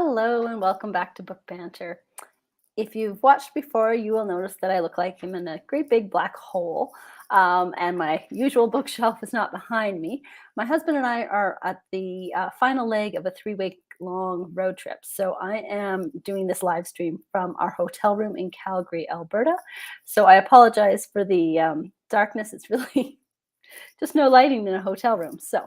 Hello and welcome back to Book Banter. If you've watched before, you will notice that I look like I'm in a great big black hole, and my usual bookshelf is not behind me. My husband and I are at the final leg of a 3-week long road trip. So I am doing this live stream from our hotel room in Calgary, Alberta. So I apologize for the darkness. It's really just no lighting in a hotel room. So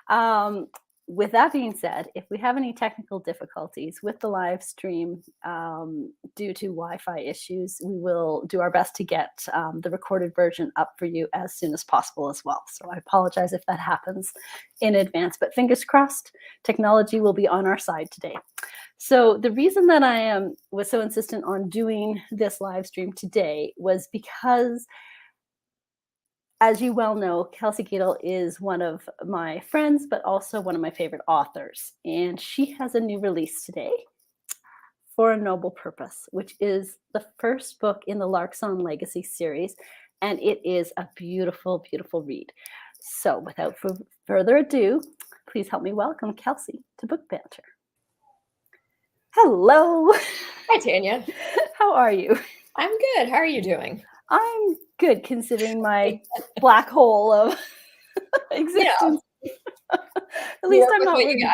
um, with that being said, if we have any technical difficulties with the live stream due to Wi-Fi issues, we will do our best to get the recorded version up for you as soon as possible as well. So I apologize if that happens in advance, but fingers crossed, technology will be on our side today. So the reason that I was so insistent on doing this live stream today was because, as you well know, Kelsey Gietl is one of my friends, but also one of my favorite authors. And she has a new release today, For a Noble Purpose, which is the first book in the Larkson Legacy series. And it is a beautiful, beautiful read. So without further ado, please help me welcome Kelsey to Book Banter. Hello. Hi, Tanya. How are you? I'm good. How are you doing? I'm good, considering my black hole of existence. At least I'm not really...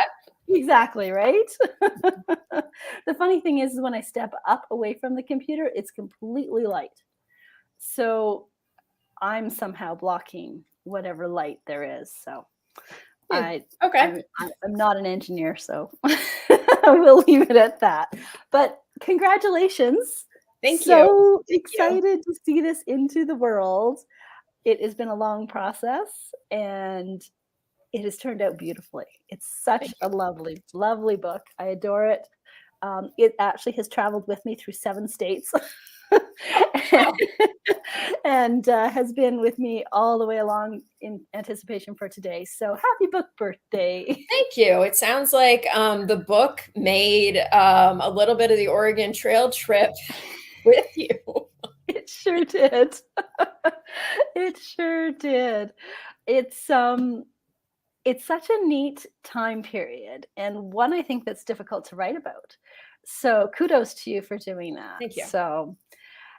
Exactly, right? The funny thing is when I step up away from the computer, it's completely light. So I'm somehow blocking whatever light there is. So I'm not an engineer, so we'll leave it at that. But congratulations. Thank you. So excited to see this into the world. It has been a long process, and it has turned out beautifully. It's such a lovely, lovely book. I adore it. It actually has traveled with me through 7 states and has been with me all the way along in anticipation for today. So happy book birthday. Thank you. It sounds like the book made a little bit of the Oregon Trail trip with you. It sure did. It sure did. It's such a neat time period, and one I think that's difficult to write about. So kudos to you for doing that. Thank you. So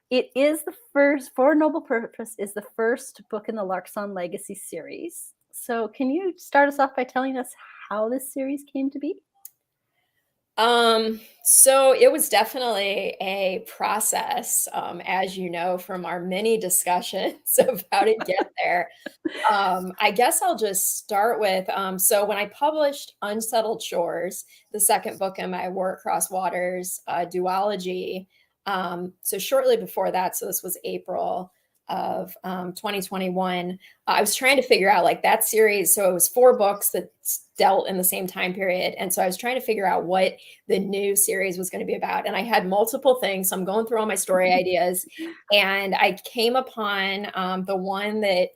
it is the first, For a Noble Purpose is the first book in the Larkson Legacy series. So can you start us off by telling us how this series came to be? So it was definitely a process, as you know, from our many discussions of how to get there. I guess I'll just start with, so when I published Unsettled Shores, the second book in my War Across Waters duology, so shortly before that, so this was April of 2021, I was trying to figure out like that series. So it was 4 books that dealt in the same time period. And so I was trying to figure out what the new series was going to be about. And I had multiple things. So I'm going through all my story ideas. And I came upon the one that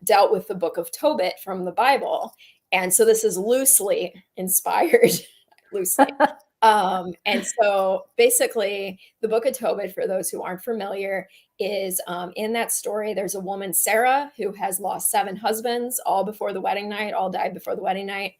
dealt with the book of Tobit from the Bible. And so this is loosely inspired, loosely. And so basically the book of Tobit, for those who aren't familiar, is in that story, there's a woman, Sarah, who has lost 7 husbands, all before the wedding night, all died before the wedding night.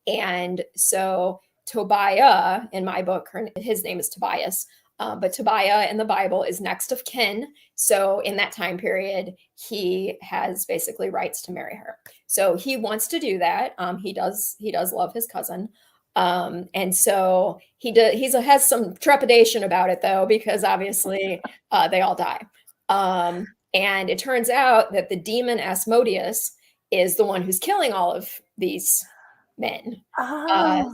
And so Tobiah, in my book, his name is Tobias, but Tobiah in the Bible is next of kin. So in that time period, he has basically rights to marry her. So he wants to do that. He does love his cousin. And so he has some trepidation about it, though, because obviously they all die. And it turns out that the demon Asmodeus is the one who's killing all of these men.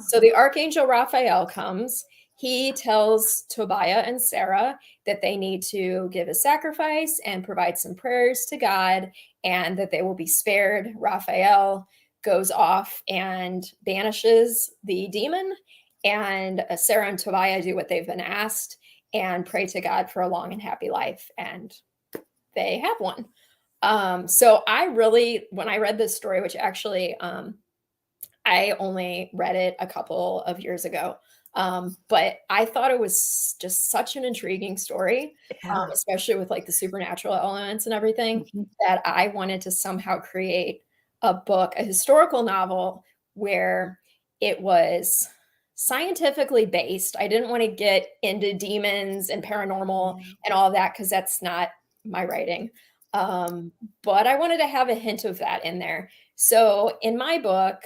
So the archangel Raphael comes. He tells Tobiah and Sarah that they need to give a sacrifice and provide some prayers to God, and that they will be spared. Raphael goes off and banishes the demon, and Sarah and Tobiah do what they've been asked and pray to God for a long and happy life, and they have one. So I really, when I read this story, which actually I only read it a couple of years ago, but I thought it was just such an intriguing story, especially with like the supernatural elements and everything, that I wanted to somehow create a book, a historical novel, where it was scientifically based. I didn't want to get into demons and paranormal and all of that because that's not my writing. But I wanted to have a hint of that in there. So in my book,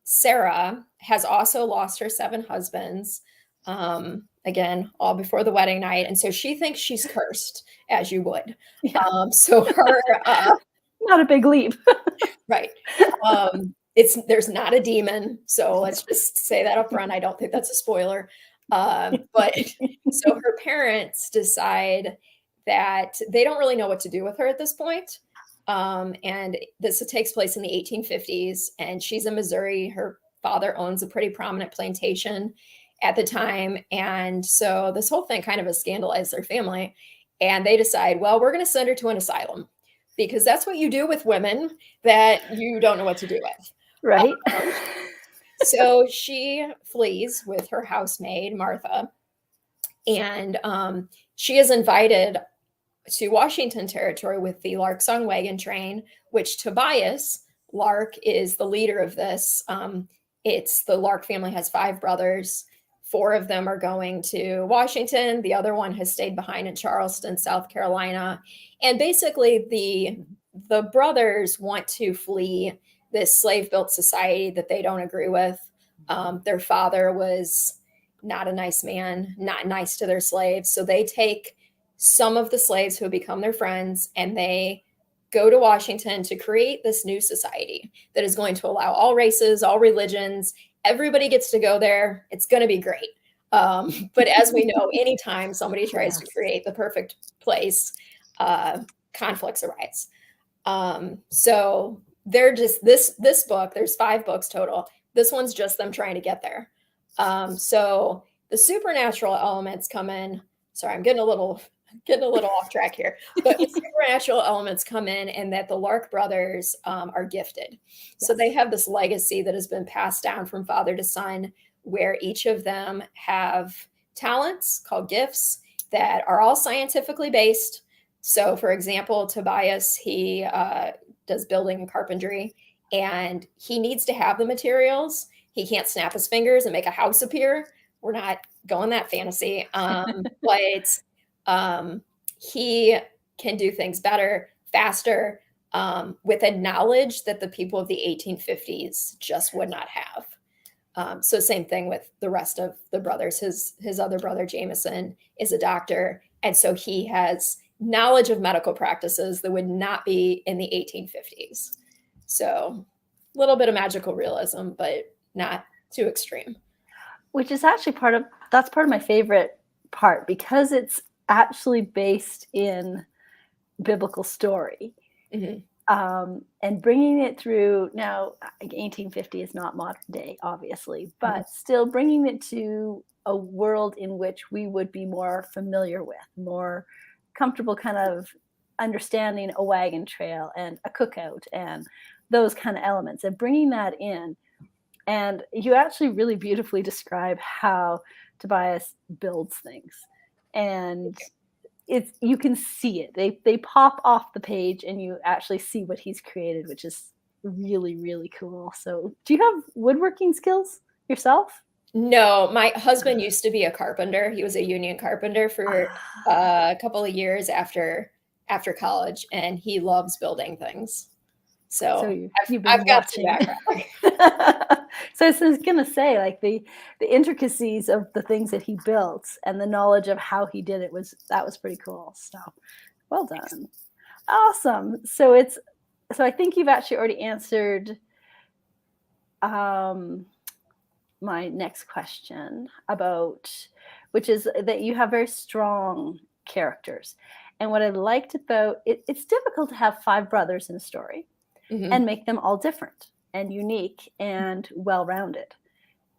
Sarah has also lost her 7 husbands. Again, all before the wedding night. And so she thinks she's cursed, as you would. Yeah. So her Not a big leap. right. There's not a demon, so let's just say that up front. I don't think that's a spoiler. But so her parents decide that they don't really know what to do with her at this point. And this takes place in the 1850s, and she's in Missouri. Her father owns a pretty prominent plantation at the time. And so this whole thing kind of has scandalized their family. And they decide, well, we're going to send her to an asylum because that's what you do with women that you don't know what to do with. Right. So she flees with her housemaid, Martha. And she is invited to Washington Territory with the Lark Song Wagon Train, which Tobias Lark is the leader of this. It's the Lark family has 5 brothers. 4 of them are going to Washington. The other one has stayed behind in Charleston, South Carolina. And basically the brothers want to flee this slave-built society that they don't agree with. Their father was not a nice man, not nice to their slaves. So they take some of the slaves who have become their friends, and they go to Washington to create this new society that is going to allow all races, all religions. Everybody gets to go there. It's going to be great. But as we know, anytime somebody tries to create the perfect place, conflicts arise. So they're just this book, there's 5 books total. This one's just them trying to get there. So the supernatural elements come in. Sorry, I'm getting a little off track here, but the supernatural elements come in, and that the Lark brothers are gifted. Yes. So they have this legacy that has been passed down from father to son, where each of them have talents called gifts that are all scientifically based. So for example, Tobias, he does building and carpentry, and he needs to have the materials. He can't snap his fingers and make a house appear. We're not going that fantasy. But he can do things better, faster, with a knowledge that the people of the 1850s just would not have. So same thing with the rest of the brothers. His other brother, Jameson, is a doctor. And so he has knowledge of medical practices that would not be in the 1850s. So a little bit of magical realism, but not too extreme. Which is actually part of my favorite part, because it's actually based in biblical story. Mm-hmm. And bringing it through now, 1850 is not modern day, obviously, but mm-hmm. still bringing it to a world in which we would be more familiar with, more comfortable kind of understanding a wagon trail and a cookout and those kind of elements, and bringing that in. And you actually really beautifully describe how Tobias builds things. And you can see it. They pop off the page, and you actually see what he's created, which is really, really cool. So do you have woodworking skills yourself? No, my husband used to be a carpenter. He was a union carpenter for a couple of years after college, and he loves building things. So I've got some background. So I was going to say, like the intricacies of the things that he built and the knowledge of how he did it that was pretty cool. So well done. Thanks. Awesome. So I think you've actually already answered my next question which is that you have very strong characters. And what I liked about it's difficult to have 5 brothers in a story. Mm-hmm. and make them all different and unique and well-rounded.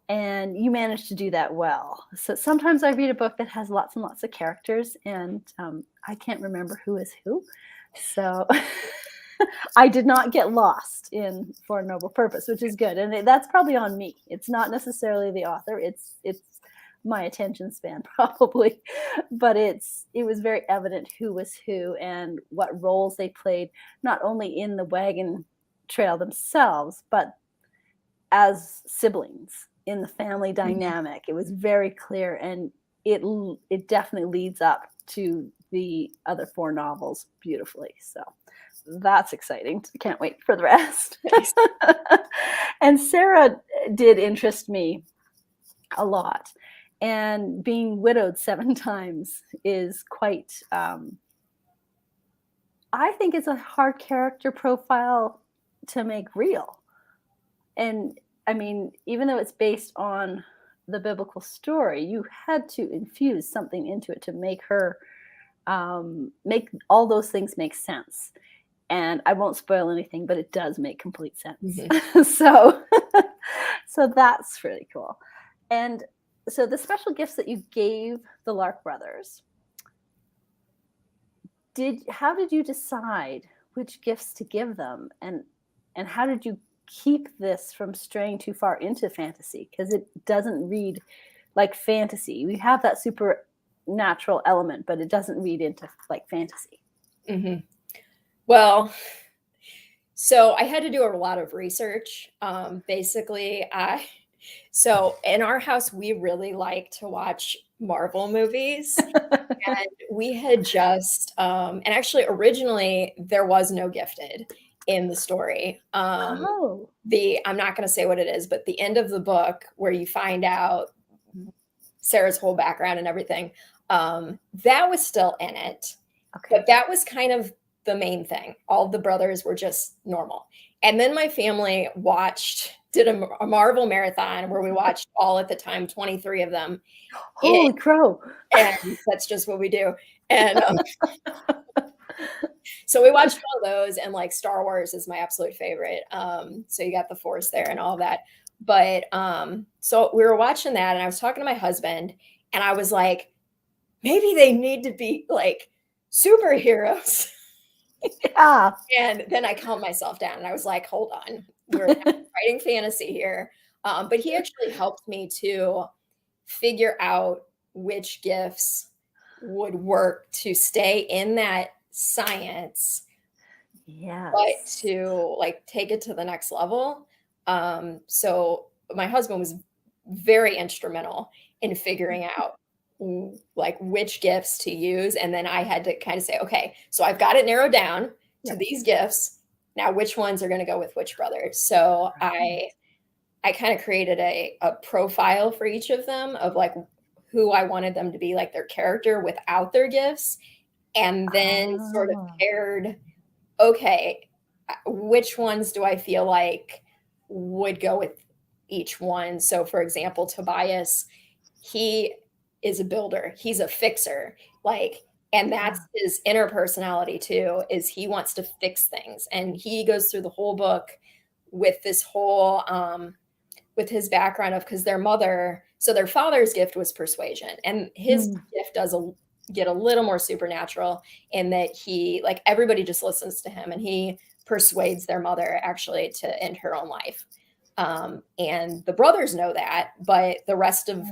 And you managed to do that well. So sometimes I read a book that has lots and lots of characters, and I can't remember who is who. So I did not get lost in For a Noble Purpose, which is good. And that's probably on me. It's not necessarily the author. It's my attention span probably, but it was very evident who was who and what roles they played, not only in the wagon trail themselves, but as siblings in the family dynamic. It was very clear, and it definitely leads up to the other 4 novels beautifully. So that's exciting. Can't wait for the rest. Nice. And Sarah did interest me a lot. And being widowed 7 times is quite, I think it's a hard character profile to make real. And I mean, even though it's based on the biblical story, you had to infuse something into it to make her make all those things make sense. And I won't spoil anything, but it does make complete sense. Mhm. So, so that's really cool. And so the special gifts that you gave the Lark brothers, how did you decide which gifts to give them, and how did you keep this from straying too far into fantasy? Because it doesn't read like fantasy. We have that supernatural element, but it doesn't read into like fantasy. Mm-hmm. Well, so I had to do a lot of research. Basically, so in our house, we really like to watch Marvel movies. And we had just, and actually originally there was no gifted in the story. Oh. I'm not going to say what it is, but the end of the book where you find out Sarah's whole background and everything, that was still in it. Okay. But that was kind of the main thing. All the brothers were just normal. And then my family did a Marvel marathon where we watched all at the time, 23 of them. Holy crow. And that's just what we do. And so we watched all those, and like Star Wars is my absolute favorite. So you got the Force there and all that. But so we were watching that, and I was talking to my husband, and I was like, maybe they need to be like superheroes. Yeah. And then I calmed myself down, and I was like, hold on, we're writing fantasy here. But he actually helped me to figure out which gifts would work to stay in that science, Yes. but to like take it to the next level. So my husband was very instrumental in figuring out like which gifts to use. And then I had to kind of say, okay, so I've got it narrowed down to these gifts. Now, which ones are going to go with which brothers? So I kind of created a profile for each of them of like who I wanted them to be, like their character without their gifts. And then sort of paired, okay, which ones do I feel like would go with each one? So for example, Tobias, he is a builder. He's a fixer. And that's his inner personality too, is he wants to fix things. And he goes through the whole book with this whole, with his background of, because their father's gift was persuasion, and his gift does get a little more supernatural in that he, like, everybody just listens to him, and he persuades their mother actually to end her own life. And the brothers know that, but the rest of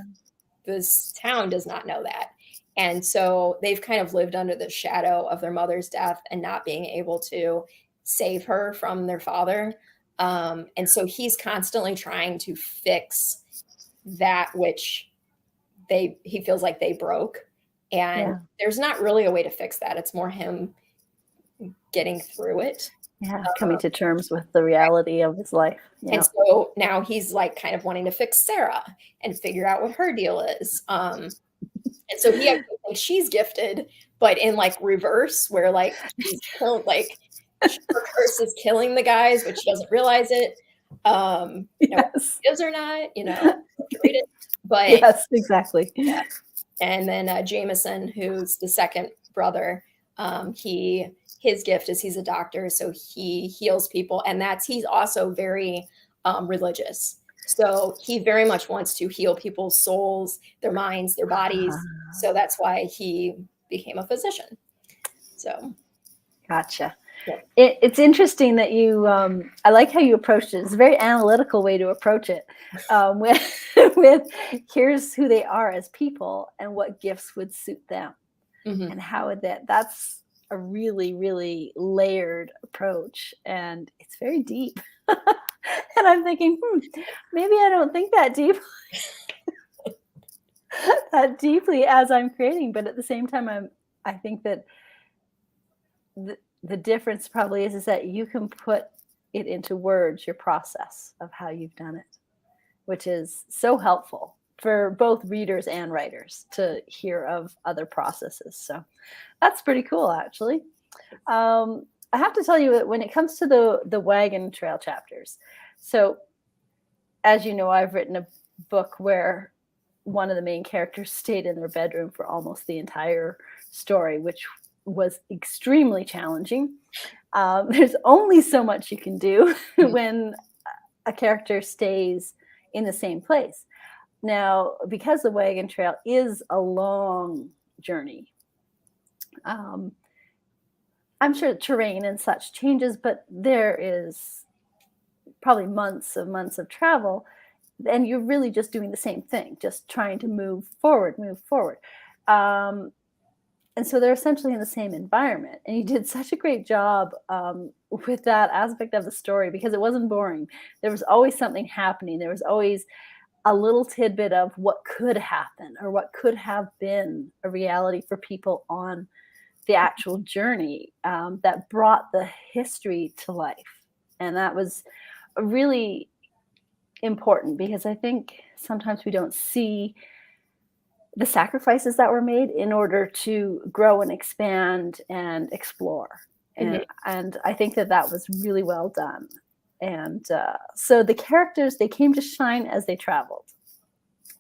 this town does not know that. And so they've kind of lived under the shadow of their mother's death and not being able to save her from their father. And so he's constantly trying to fix that which he feels like they broke. And there's not really a way to fix that. It's more him getting through it. Yeah, coming to terms with the reality of his life. Yeah. And so now he's like kind of wanting to fix Sarah and figure out what her deal is. And so he actually thinks she's gifted, but in like reverse, where like she's killed, like her curse is killing the guys, but she doesn't realize it. Is or not, read it. But yes, exactly. Yeah. And then Jameson, who's the second brother, his gift is he's a doctor, so he heals people, and he's also very religious. So he very much wants to heal people's souls, their minds, their bodies. So that's why he became a physician. So, gotcha. Yeah. It's interesting that you. I like how you approached it. It's a very analytical way to approach it. With here's who they are as people and what gifts would suit them, and how would that's a really, really layered approach, and it's very deep. And I'm thinking, maybe I don't think that deeply as I'm creating, but at the same time, I think that the difference probably is that you can put it into words, your process of how you've done it, which is so helpful for both readers and writers to hear of other processes. So that's pretty cool, actually. I have to tell you that when it comes to the wagon trail chapters, so as you know, I've written a book where one of the main characters stayed in their bedroom for almost the entire story, which was extremely challenging. There's only so much you can do when a character stays in the same place. Now, because the wagon trail is a long journey, I'm sure terrain and such changes, but there is probably months of travel, and you're really just doing the same thing, just trying to move forward. And so they're essentially in the same environment. And you did such a great job with that aspect of the story because it wasn't boring. There was always something happening. There was always a little tidbit of what could happen or what could have been a reality for people on the actual journey that brought the history to life. And that was really important because I think sometimes we don't see the sacrifices that were made in order to grow and expand and explore. And I think that was really well done. And so the characters, they came to shine as they traveled.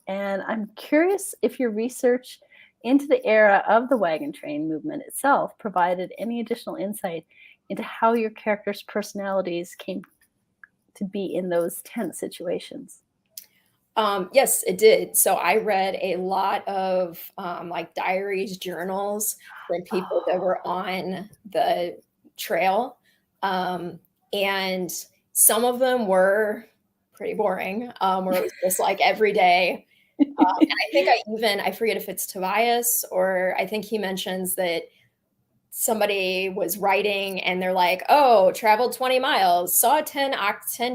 And I'm curious if your research into the era of the wagon train movement itself provided any additional insight into how your characters' personalities came to be in those tense situations. Yes, it did. So I read a lot of like diaries, journals from people that were on the trail. And some of them were pretty boring, where it was just like every day. And I think I forget if it's Tobias or I think he mentions that somebody was writing and they're like, oh, traveled 20 miles, saw 10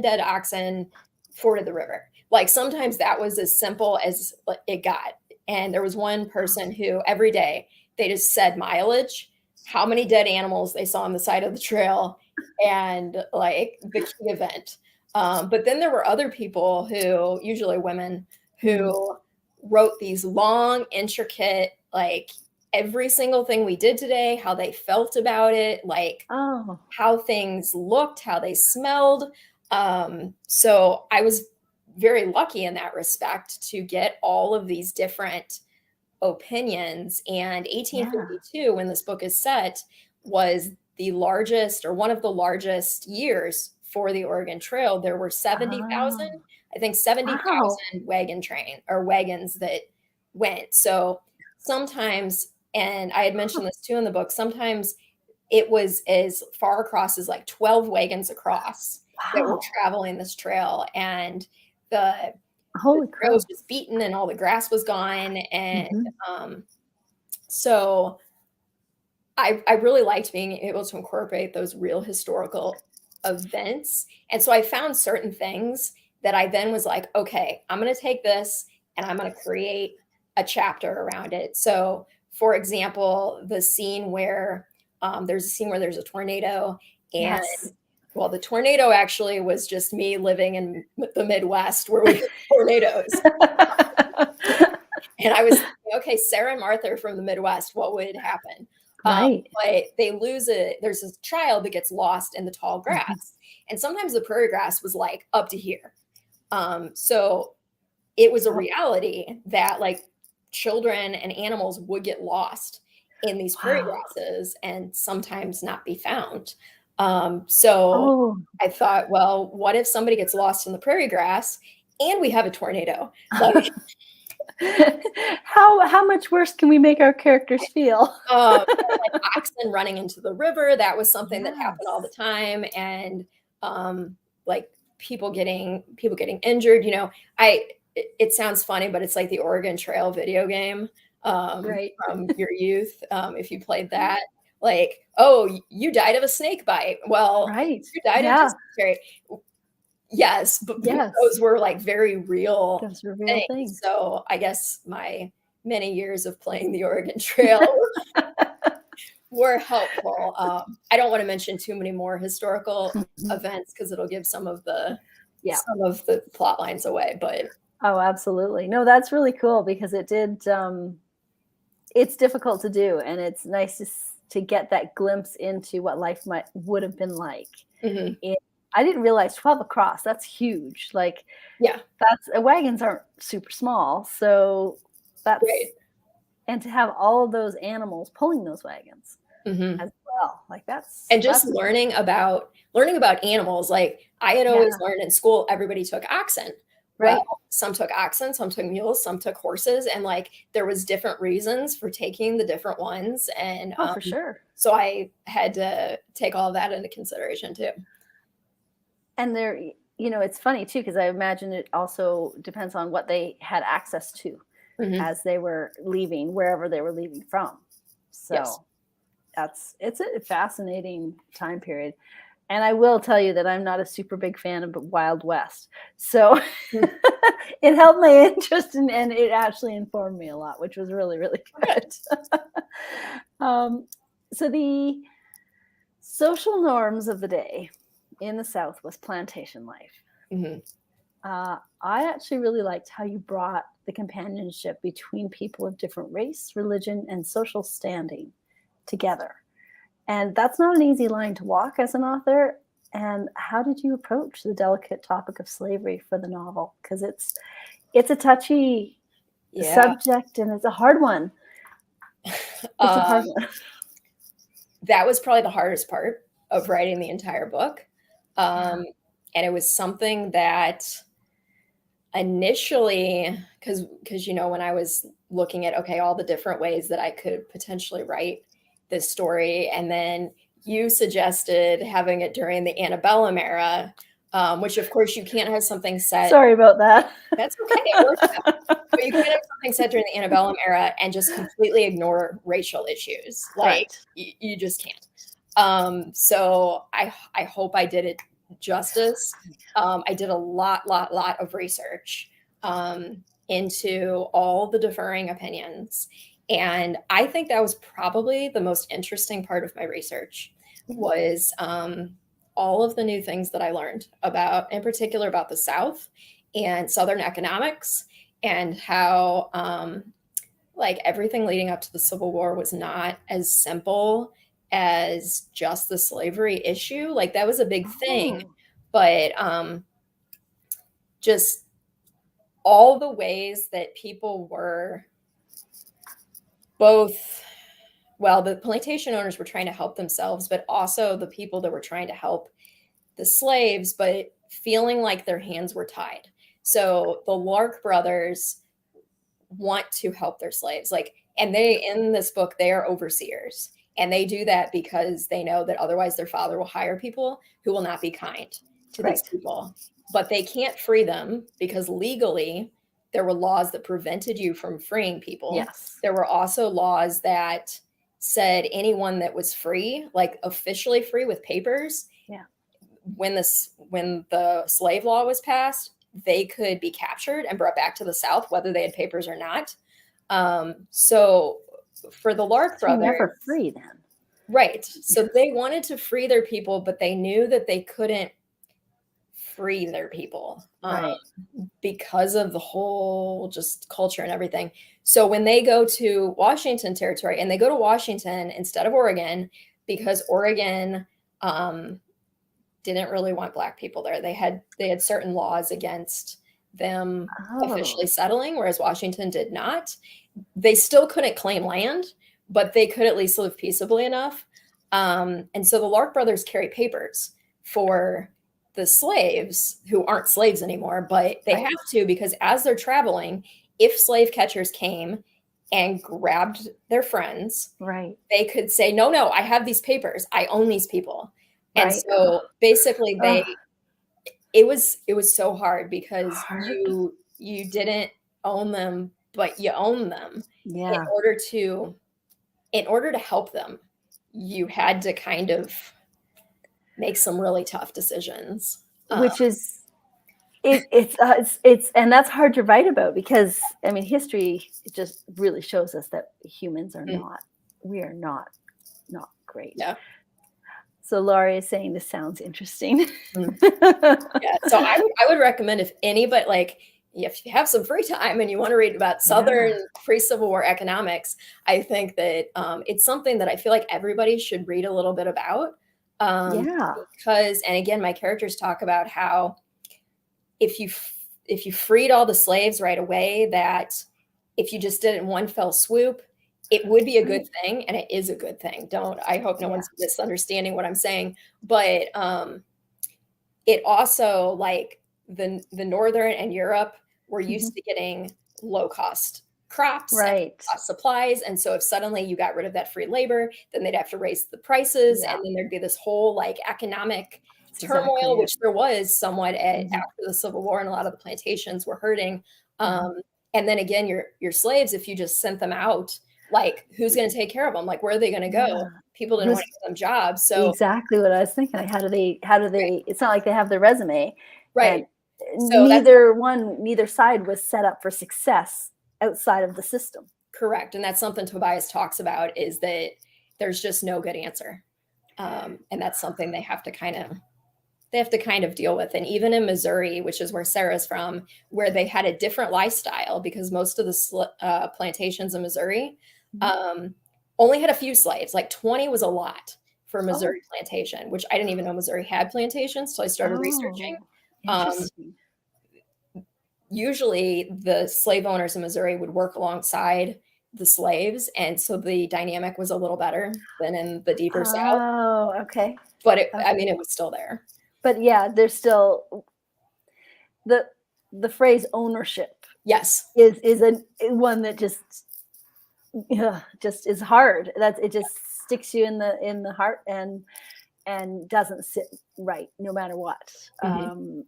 dead oxen, forded the river. Like sometimes that was as simple as it got. And there was one person who every day they just said mileage, how many dead animals they saw on the side of the trail, and like the key event. But then there were other people who, usually women, who wrote these long, intricate, like every single thing we did today, how they felt about it, like how things looked, how they smelled. So I was very lucky in that respect to get all of these different opinions. And 1852, when this book is set, was the largest or one of the largest years for the Oregon Trail. There were 70,000, I think 70,000 wagon train or wagons that went. So sometimes, and I had mentioned this too in the book, sometimes it was as far across as like 12 wagons across that were traveling this trail. And the trail was just beaten and all the grass was gone. And so I really liked being able to incorporate those real historical events. And so I found certain things that I then was like, okay, I'm going to take this and I'm going to create a chapter around it. So for example, the scene where there's a tornado and well, the tornado actually was just me living in the Midwest where we get tornadoes. And I was thinking, okay, Sarah and Martha from the Midwest, what would happen? But they lose it. There's a child that gets lost in the tall grass. And sometimes the prairie grass was like up to here. So it was a reality that like children and animals would get lost in these prairie grasses and sometimes not be found. So I thought, well, what if somebody gets lost in the prairie grass and we have a tornado? Like, how much worse can we make our characters feel? like oxen running into the river, that was something that happened all the time. And like people getting injured, it sounds funny, but it's like the Oregon Trail video game from your youth. If you played that, like, oh, you died of a snake bite. Well, you died of dysentery. Yes, but Yes, those were like very real those are real things. things. So I guess my many years of playing the Oregon Trail were helpful. I don't want to mention too many more historical events because it'll give Yeah. some of the plot lines away. But Oh, absolutely. No, that's really cool because it did. It's difficult to do, and it's nice to get that glimpse into what life would have been like. mhm, And I didn't realize 12 across. That's huge. Like yeah, wagons aren't super small, so that's right. and to have all of those animals pulling those wagons Mhm. as well. Like And just that's learning about animals, like, I had yeah, always learned in school, everybody took oxen. Well, right. some took oxen, some took mules, some took horses, and, like, there was different reasons for taking the different ones, and, Oh, for sure. so I had to take all of that into consideration too. And it's funny too because I imagine it also depends on what they had access to Mhm. as they were leaving wherever they were leaving from. Yes. So it's a fascinating time period. And I will tell you that I'm not a super big fan of Wild West. So Mm. it helped my interest and it actually informed me a lot, which was really, really Good. good. um, so the social norms of the day in the South was plantation life. Mhm. I actually really liked how you brought the companionship between people of different race, religion, and social standing together. And that's not an easy line to walk as an author. And how did you approach the delicate topic of slavery for the novel? Because it's a touchy Yeah. subject and it's a hard one. It's a hard Um, one. that was probably the hardest part of writing the entire book. Yeah. And it was something that initially, because when I was looking at, okay, all the different ways that I could potentially write this story, and then you suggested having it during the antebellum era, which of course you can't have something set. Sorry about that. That's okay, it worked out. But you can't have something set during the antebellum era and just completely ignore racial issues. Like, Right. you just can't. So I hope I did it justice. I did a lot of research into all the differing opinions. And I think that was probably the most interesting part of my research was all of the new things that I learned about, in particular, about the South and Southern economics and how like everything leading up to the Civil War was not as simple as just the slavery issue. Like that was a big thing, Oh, but just all the ways that people were both, well, the plantation owners were trying to help themselves, but also the people that were trying to help the slaves, but feeling like their hands were tied. So the Lark brothers want to help their slaves. Like, and they, in this book, they are overseers. And they do that because they know that otherwise their father will hire people who will not be kind to these right. people. But they can't free them because legally there were laws that prevented you from freeing people. Yes. There were also laws that said anyone that was free, like officially free with papers, Yeah. when the slave law was passed, they could be captured and brought back to the South, whether they had papers or not. So for the Lark So you're brothers, never free then. right. So they wanted to free their people, but they knew that they couldn't free their people Right. because of the whole just culture and everything. So when they go to Washington territory, and they go to Washington instead of Oregon, because Oregon didn't really want Black people there. They had certain laws against them Oh, officially settling, whereas Washington did not. They still couldn't claim land, but they could at least live peaceably enough. And so the Lark brothers carry papers for the slaves who aren't slaves anymore, but they right. have to because as they're traveling, if slave catchers came and grabbed their friends, Right. they could say, no, I have these papers. I own these people. And Right. so basically Oh, it was so hard because hard. you didn't own them, but you own them. In Yeah. order to help them, you had to kind of make some really tough decisions. Which is and that's hard to write about because I mean history it just really shows us that humans are Mm, not we are not great. yeah. So Laurie is saying this sounds interesting. Mm. Yeah, so I would recommend if anybody like if you have some free time and you want to read about Southern Yeah. pre-Civil War economics, I think that it's something that I feel like everybody should read a little bit about. Um, Yeah. because, and again, my characters talk about how if you if you freed all the slaves right away, that if you just did it in one fell swoop, it would be a good Right. thing, and it is a good thing. Don't I hope no Yeah. one's misunderstanding what I'm saying, but it also like the northern and Europe were Hmm. used to getting low cost crops and Right. cost supplies. And so if suddenly you got rid of that free labor, then they'd have to raise the prices. Yeah. And then there'd be this whole like economic That's exactly turmoil, it. which there was somewhat Hmm. after the Civil War, and a lot of the plantations were hurting. Hmm. And then again, your slaves, if you just sent them out, like who's going to take care of them? Like where are they going to Yeah. go? People didn't want Who's to give them jobs. So exactly what I was thinking. Like, how do right, they, it's not like they have their resume right. and So that's neither side was set up for success outside of the system. correct. And that's something Tobias talks about is that there's just no good answer. And that's something they have to kind of deal with. And even in Missouri, which is where Sarah's from, where they had a different lifestyle because most of the plantations in Missouri Mhm. only had a few slaves. Like 20 was a lot for Oh, Missouri plantation, which I didn't even know Missouri had plantations. So I started researching. oh, Um, interesting. Usually the slave owners in Missouri would work alongside the slaves, and so the dynamic was a little better than in the deeper South, Oh, okay. but I Okay. mean, it was still there. But yeah, there's still the the phrase ownership Yes. is a one that yeah, just is hard. That's it just sticks you in the heart and doesn't sit right no matter what. Mhm.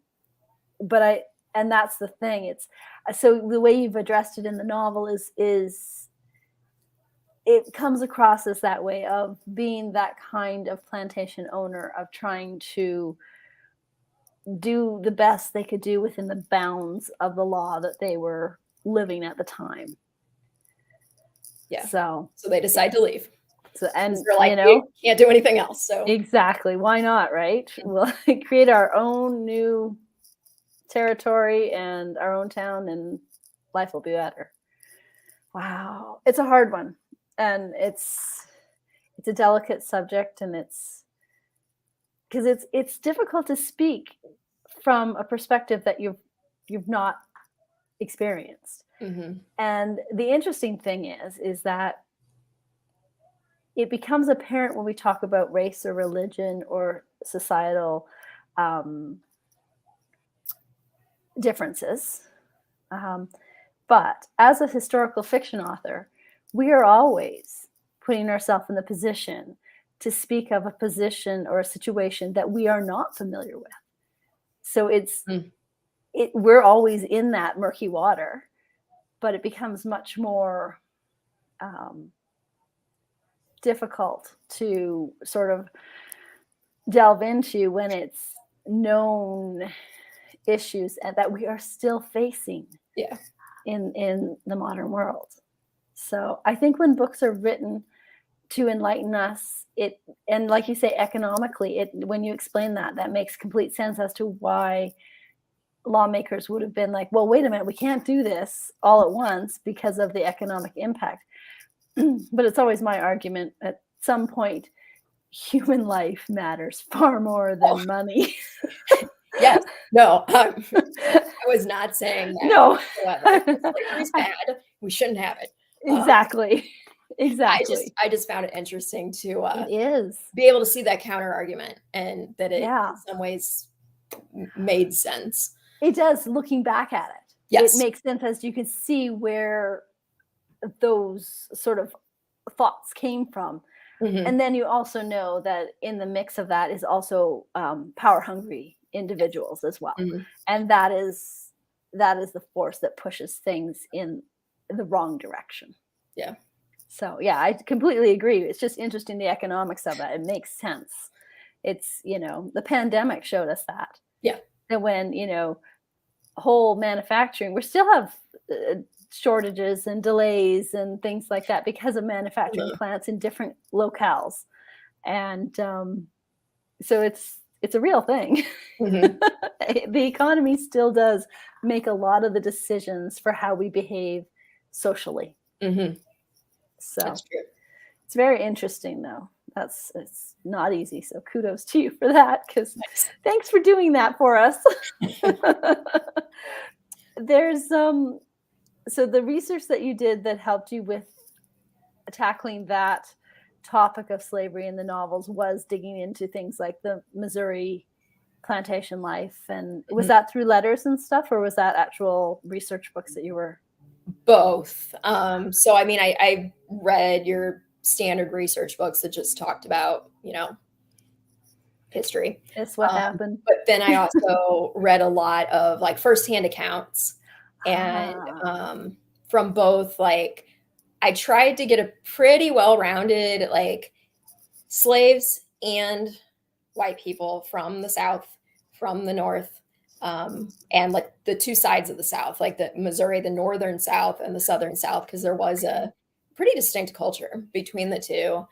But I and that's the thing. It's so the way you've addressed it in the novel is it comes across as that way of being that kind of plantation owner of trying to do the best they could do within the bounds of the law that they were living at the time. Yeah. So, So they yeah. decide to leave So, because and they're like, "We can't do anything else." So exactly, why not, right? We'll create our own new territory and our own town, and life will be better. Wow, it's a hard one, and it's a delicate subject, and it's because it's difficult to speak from a perspective that you've not experienced. mhm. And the interesting thing is that it becomes apparent when we talk about race or religion or societal um, differences. Um, but as a historical fiction author, we are always putting ourselves in the position to speak of a position or a situation that we are not familiar with. So Mm, we're always in that murky water, but it becomes much more um, difficult to sort of delve into when it's known issues and that we are still facing yeah. in the modern world. So I think when books are written to enlighten us, it and like you say, economically, it when you explain that, that makes complete sense as to why lawmakers would have been like, well, wait a minute, we can't do this all at once because of the economic impact. But it's always my argument at some point, human life matters far more Oh, than money. yes. No, I was not saying that No. whatsoever. Slavery's bad. We shouldn't have it. Uh, Exactly. Exactly. I just found it interesting to It is. be able to see that counter argument and that it in Yeah. some ways made sense. It does, looking back at it. It Yes. makes sense as you can see where those sort of thoughts came from. Mhm. And then you also know that in the mix of that is also power hungry individuals as well. Mhm. And that is the force that pushes things in the wrong direction. Yeah. So yeah, I completely agree. It's just interesting the economics of it. It makes sense. It's, the pandemic showed us that. Yeah. That when, whole manufacturing, we still have shortages and delays and things like that because of manufacturing plants in different locales. And so it's a real thing. Mm-hmm. The economy still does make a lot of the decisions for how we behave socially. Mm-hmm. So That's true. it's very interesting, though. It's not easy. So kudos to you for that, because thanks for doing that for us. There's so the research that you did that helped you with tackling that topic of slavery in the novels was digging into things like the Missouri plantation life. And was that through letters and stuff, or was that actual research books that you were? Both. So I mean, I read your standard research books that just talked about, history. It's what happened. But then I also read a lot of like firsthand accounts, and from both, like, I tried to get a pretty well-rounded, like, slaves and white people from the South, from the North, and like the two sides of the South, like the Missouri, the northern South and the southern South, because there was a pretty distinct culture between the two.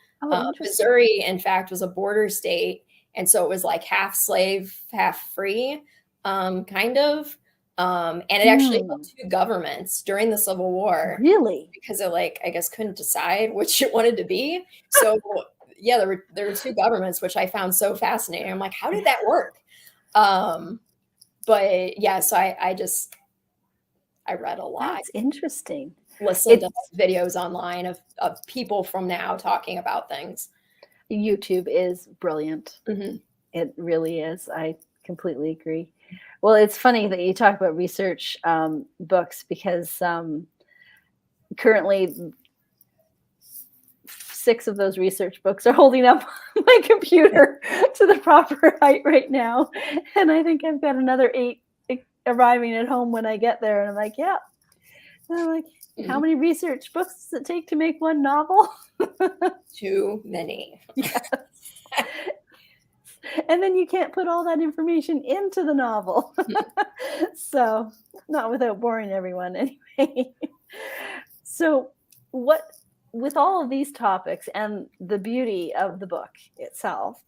Missouri, in fact, was a border state, and so it was like half slave, half free, kind of. And it actually held two governments during the Civil War. Really? Because it, like, I guess, couldn't decide which it wanted to be. So yeah, there were two governments, which I found so fascinating. I'm like, how did that work? But yeah, so I read a lot. That's interesting. Listened to videos online of people from now talking about things. YouTube is brilliant. Mm-hmm. It really is. I completely agree. Well, it's funny that you talk about research books, because currently 6 of those research books are holding up my computer to the proper height right now. And I think I've got another 8 arriving at home when I get there. And I'm like, yeah. And I'm like, how many research books does it take to make one novel? Too many. Yes. And then you can't put all that information into the novel. So, not without boring everyone anyway. So, with all of these topics and the beauty of the book itself,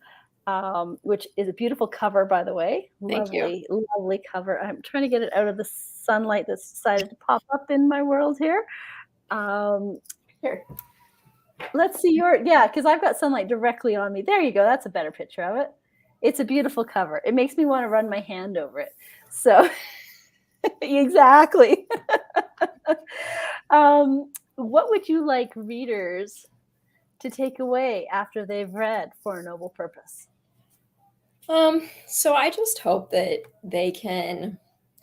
which is a beautiful cover, by the way. Thank you. Lovely cover. I'm trying to get it out of the sunlight that's decided to pop up in my world here. Here. Let's see because I've got sunlight directly on me. There you go. That's a better picture of it. It's a beautiful cover. It makes me want to run my hand over it. So exactly. What would you like readers to take away after they've read For a Noble Purpose? So I just hope that they can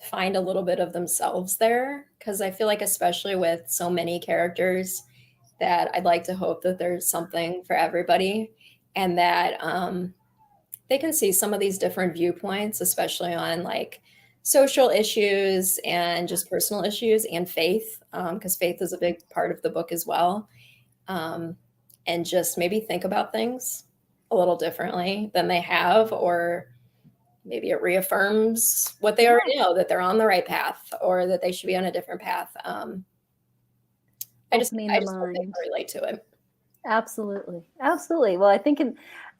find a little bit of themselves there, because I feel like, especially with so many characters, that I'd like to hope that there's something for everybody, and that they can see some of these different viewpoints, especially on like social issues and just personal issues and faith, because faith is a big part of the book as well. And just maybe think about things a little differently than they have, or maybe it reaffirms what they already know, that they're on the right path, or that they should be on a different path. I just hope they can relate to it. Absolutely. Absolutely. Well, I think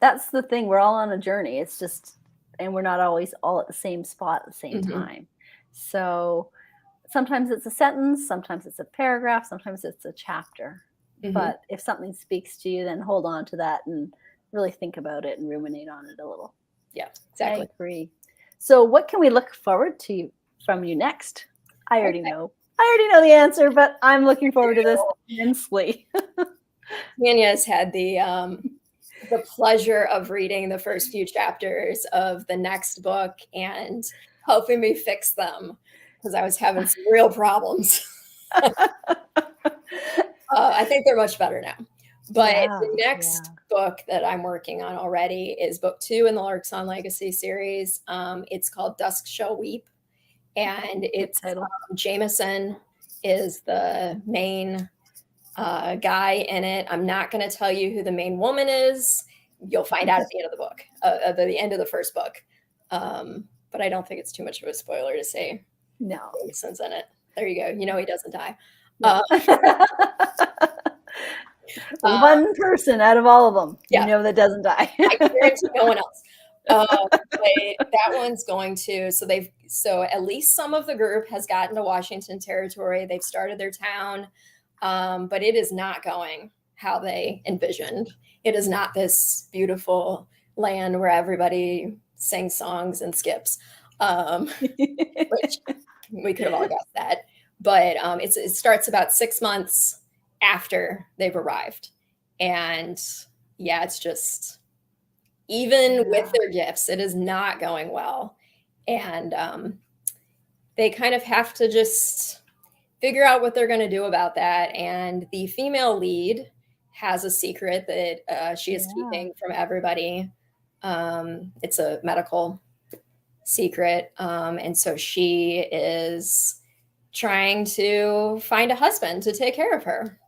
that's the thing. We're all on a journey. It's just, and we're not always all at the same spot at the same time. So sometimes it's a sentence, sometimes it's a paragraph, sometimes it's a chapter. But if something speaks to you, then hold on to that and really think about it and ruminate on it a little. Yeah, exactly. I agree. So what can we look forward to from you next? I already know the answer, but I'm looking forward to this immensely. Tanya has had the pleasure of reading the first few chapters of the next book and helping me fix them, because I was having some real problems. I think they're much better now. But the next book that I'm working on already is book 2 in the Larkson Legacy series. It's called Dusk Shall Weep. And it's Jameson is the main guy in it. I'm not going to tell you who the main woman is. You'll find out at the end of the book, at the end of the first book. But I don't think it's too much of a spoiler to say No. Jameson's in it. There you go. You know he doesn't die. Yeah. Uh, One person out of all of them, yeah, that doesn't die. I guarantee no one else. But that one's going to, so at least some of the group has gotten to Washington Territory. They've started their town, but it is not going how they envisioned. It is not this beautiful land where everybody sings songs and skips, which we could have all guessed that. But it starts about 6 months after they've arrived. And yeah, it's just, even with their gifts, it is not going well. And they kind of have to just figure out what they're going to do about that. And the female lead has a secret that she is keeping from everybody. It's a medical secret. And so she is trying to find a husband to take care of her.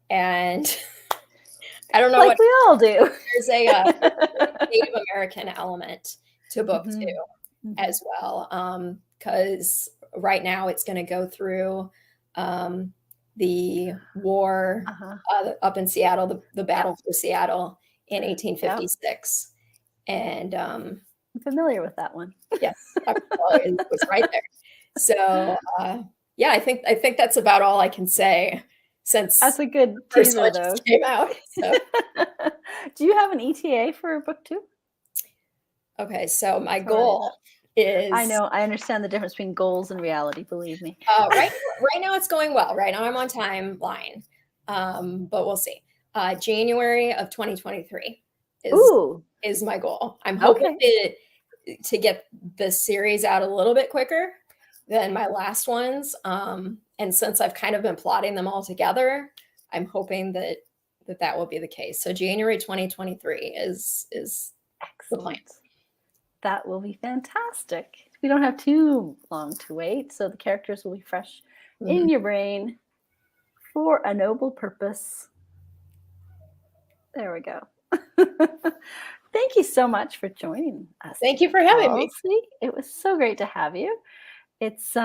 And I don't know like we all do. There's a Native American element to book two as well. Because right now it's going to go through the war up in Seattle, the battle for Seattle in 1856. And I'm familiar with that one. Yes, it was right there. So yeah, I think that's about all I can say since that's a good teaser though. Came out. So. Do you have an ETA for book 2? Okay, so my goal is, I know, I understand the difference between goals and reality, believe me. Right now it's going well. Right now I'm on timeline, but we'll see. January of 2023 is my goal. I'm hoping to get the series out a little bit quicker than my last ones. And since I've kind of been plotting them all together, I'm hoping that will be the case. So January 2023 is the plan. That will be fantastic. We don't have too long to wait, so the characters will be fresh in your brain for a noble purpose. There we go. Thank you so much for joining us. Thank you for having me. It was so great to have you. It's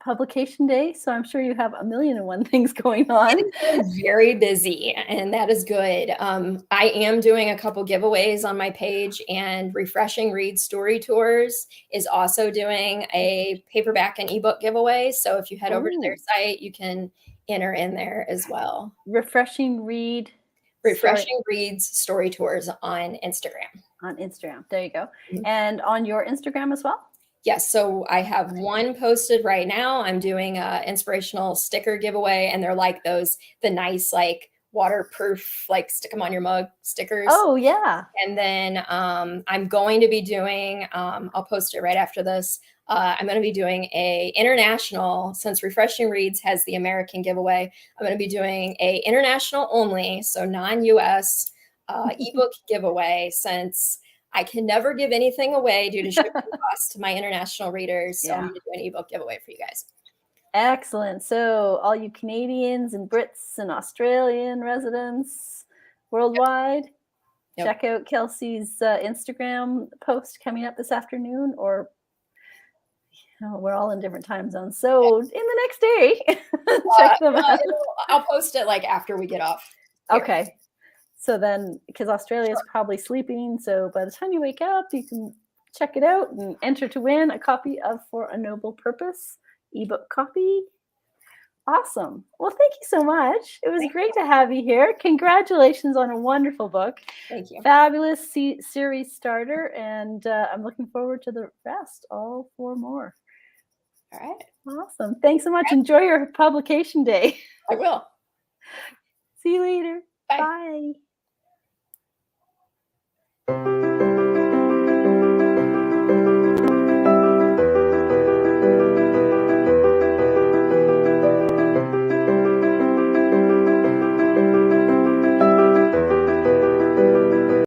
publication day, so I'm sure you have 1,000,001 things going on. I'm very busy, and that is good. I am doing a couple giveaways on my page, and Refreshing Read Story Tours is also doing a paperback and ebook giveaway. So if you head over to their site, you can enter in there as well. Refreshing Reads Story Tours on Instagram. On Instagram. There you go. And on your Instagram as well? Yes. So I have one posted right now. I'm doing an inspirational sticker giveaway, and they're like the nice, like waterproof, like stick them on your mug stickers. Oh, yeah. And then I'm going to be doing, I'll post it right after this. I'm going to be doing a international, since Refreshing Reads has the American giveaway, I'm going to be doing a international only, so non-US ebook giveaway, since I can never give anything away due to shipping costs to my international readers. So I'm going to do an ebook giveaway for you guys. Excellent. So all you Canadians and Brits and Australian residents worldwide, check out Kelsey's Instagram post coming up this afternoon, or we're all in different time zones. So in the next day, check them out. I'll post it like after we get off. Here. Okay. So then, because Australia is probably sleeping, so by the time you wake up, you can check it out and enter to win a copy of For a Noble Purpose ebook copy. Awesome. Well, thank you so much. It was great to have you here. Congratulations on a wonderful book. Thank you. Fabulous series starter, and I'm looking forward to the rest, all 4 more. All right. Awesome. Thanks so much. Enjoy your publication day. I will. See you later. Bye. Bye.